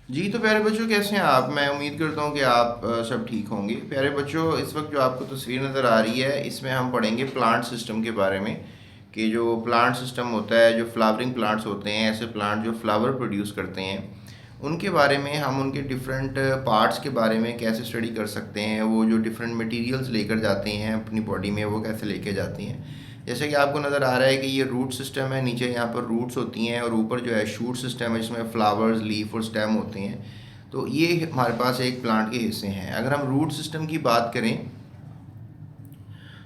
जी, तो प्यारे बच्चों कैसे हैं आप? मैं उम्मीद करता हूँ कि आप सब ठीक होंगे। प्यारे बच्चों, इस वक्त जो आपको तस्वीर नज़र आ रही है, इसमें हम पढ़ेंगे प्लांट सिस्टम के बारे में कि जो प्लांट सिस्टम होता है, जो फ्लावरिंग प्लांट्स होते हैं, ऐसे प्लांट जो फ्लावर प्रोड्यूस करते हैं, उनके बारे में हम उनके डिफरेंट पार्ट्स के बारे में कैसे स्टडी कर सकते हैं। वो जो डिफरेंट मटेरियल्स लेकर जाते हैं अपनी बॉडी में, वो कैसे लेके जाती हैं। जैसे कि आपको नज़र आ रहा है कि ये रूट सिस्टम है, नीचे यहाँ पर रूट्स होती हैं और ऊपर जो है शूट सिस्टम है जिसमें फ्लावर्स, लीफ और स्टेम होते हैं। तो ये हमारे पास एक प्लांट के हिस्से हैं। अगर हम रूट सिस्टम की बात करें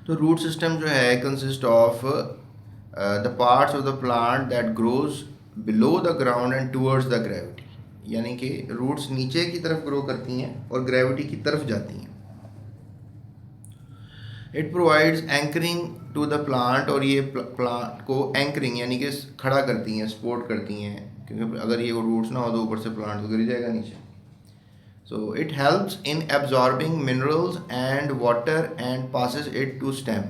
तो रूट सिस्टम जो है consist of the parts of the plant that grows below the ground and towards the gravity. यानी कि रूट्स नीचे की तरफ ग्रो करती हैं और ग्रेविटी की तरफ जाती हैं। It provides anchoring to the plant, और ये प्लांट को एंकरिंग यानी कि खड़ा करती हैं, सपोर्ट करती हैं, क्योंकि अगर ये रूट्स ना हो तो ऊपर से प्लांट तो गिर जाएगा नीचे। So it helps in absorbing minerals and water and passes it to stem।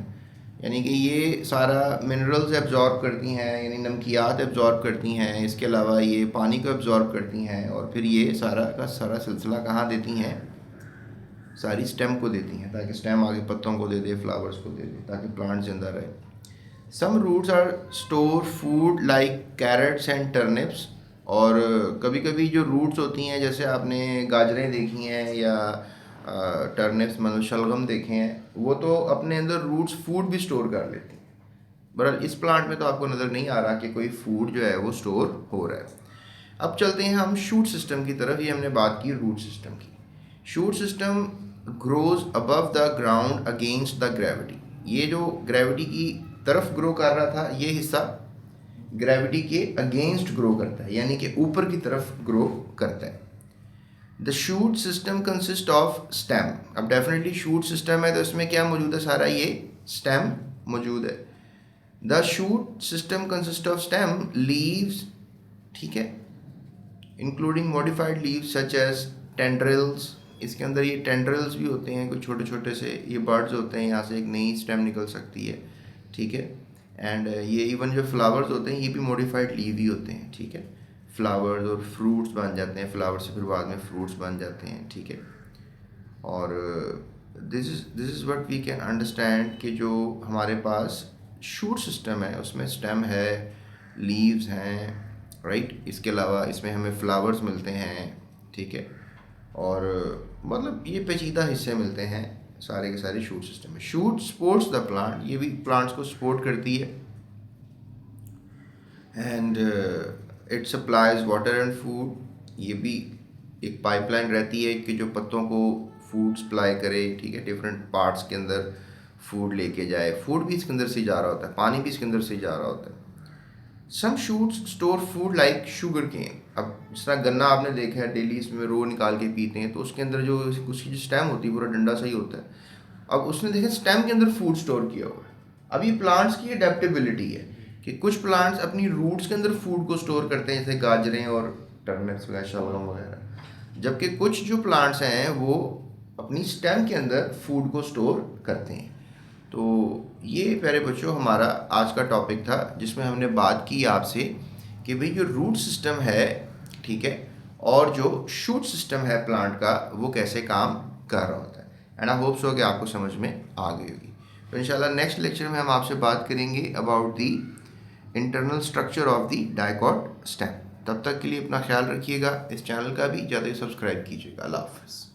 यानी कि ये सारा मिनरल्स एब्जॉर्ब करती हैं, यानी नमकियात एब्जॉर्ब करती हैं। इसके अलावा ये पानी को एब्जॉर्ब करती हैं और फिर ये सारा का सारा सिलसिला कहाँ देती हैं? सारी स्टेम को देती हैं, ताकि स्टेम आगे पत्तों को दे दे, फ्लावर्स को दे दे, ताकि प्लांट जिंदा रहे। Some roots are store food like carrots and turnips. और कभी कभी जो रूट्स होती हैं, जैसे आपने गाजरें देखी हैं या टर्निप्स मतलब शलगम देखे हैं, वो तो अपने अंदर रूट्स फूड भी स्टोर कर लेती हैं। बहरहाल इस प्लांट में तो आपको नज़र नहीं आ रहा कि कोई फूड जो है वो स्टोर हो रहा है। अब चलते हैं हम शूट सिस्टम की तरफ। ये हमने बात की रूट सिस्टम की। Shoot system grows above the ground against the gravity. ये जो ग्रेविटी की तरफ ग्रो कर रहा था, ये हिस्सा ग्रेविटी के अगेंस्ट ग्रो करता है, यानी कि ऊपर की तरफ ग्रो करता है। The shoot system consist of stem. अब डेफिनेटली शूट सिस्टम है तो इसमें क्या मौजूद है? सारा ये स्टेम मौजूद है। The shoot system consist of stem, leaves, ठीक है, including modified leaves such as tendrils. इसके अंदर ये टेंड्रिल्स भी होते हैं, कुछ छोटे छोटे से ये बर्ड्स होते हैं, यहाँ से एक नई स्टेम निकल सकती है, ठीक है। एंड ये इवन जो फ्लावर्स होते हैं ये भी मॉडिफाइड लीव ही होते हैं, ठीक है। फ्लावर्स और फ्रूट्स बन जाते हैं, फ्लावर्स से फिर बाद में फ्रूट्स बन जाते हैं, ठीक है। और this is what we can understand कि जो हमारे पास शूट सिस्टम है उसमें स्टेम है, लीव्स हैं, राइट। इसके अलावा इसमें हमें फ्लावर्स मिलते हैं, ठीक है। और मतलब ये पेचीदा हिस्से मिलते हैं सारे के सारे शूट सिस्टम में। शूट सपोर्ट्स द प्लांट, ये भी प्लांट्स को सपोर्ट करती है। And it supplies water and food. ये भी एक पाइपलाइन रहती है कि जो पत्तों को फूड सप्लाई करे, ठीक है, डिफरेंट पार्ट्स के अंदर फूड लेके जाए। फूड भी इसके अंदर से जा रहा होता है, पानी भी इसके अंदर से जा रहा होता है। Some shoots store food like sugar cane. अब जिस तरह गन्ना आपने देखा है, डेली इसमें रो निकाल के पीते हैं, तो उसके अंदर जो उसकी जो स्टेम होती है पूरा डंडा सा ही होता है। अब उसने देखा स्टेम के अंदर फूड स्टोर किया हुआ है। अब ये प्लांट्स की अडेप्टेबिलिटी है कि कुछ प्लांट्स अपनी रूट्स के अंदर फूड को स्टोर करते हैं, जैसे गाजरें और टर्निप्स वगैरह, शलगम वगैरह। जबकि कुछ जो प्लांट्स हैं वो अपनी स्टेम के अंदर फूड को स्टोर करते हैं। तो ये प्यारे बच्चों हमारा आज का टॉपिक था, जिसमें हमने बात की आपसे कि भाई जो रूट सिस्टम है, ठीक है, और जो शूट सिस्टम है प्लांट का, वो कैसे काम कर रहा होता है। एंड आई होप सो कि आपको समझ में आ गई होगी। तो इंशाल्लाह नेक्स्ट लेक्चर में हम आपसे बात करेंगे about the internal structure of the dicot stem. तब तक के लिए अपना ख्याल रखिएगा, इस चैनल का भी ज़्यादा सब्सक्राइब कीजिएगा। अल्लाह हाफ़िज़।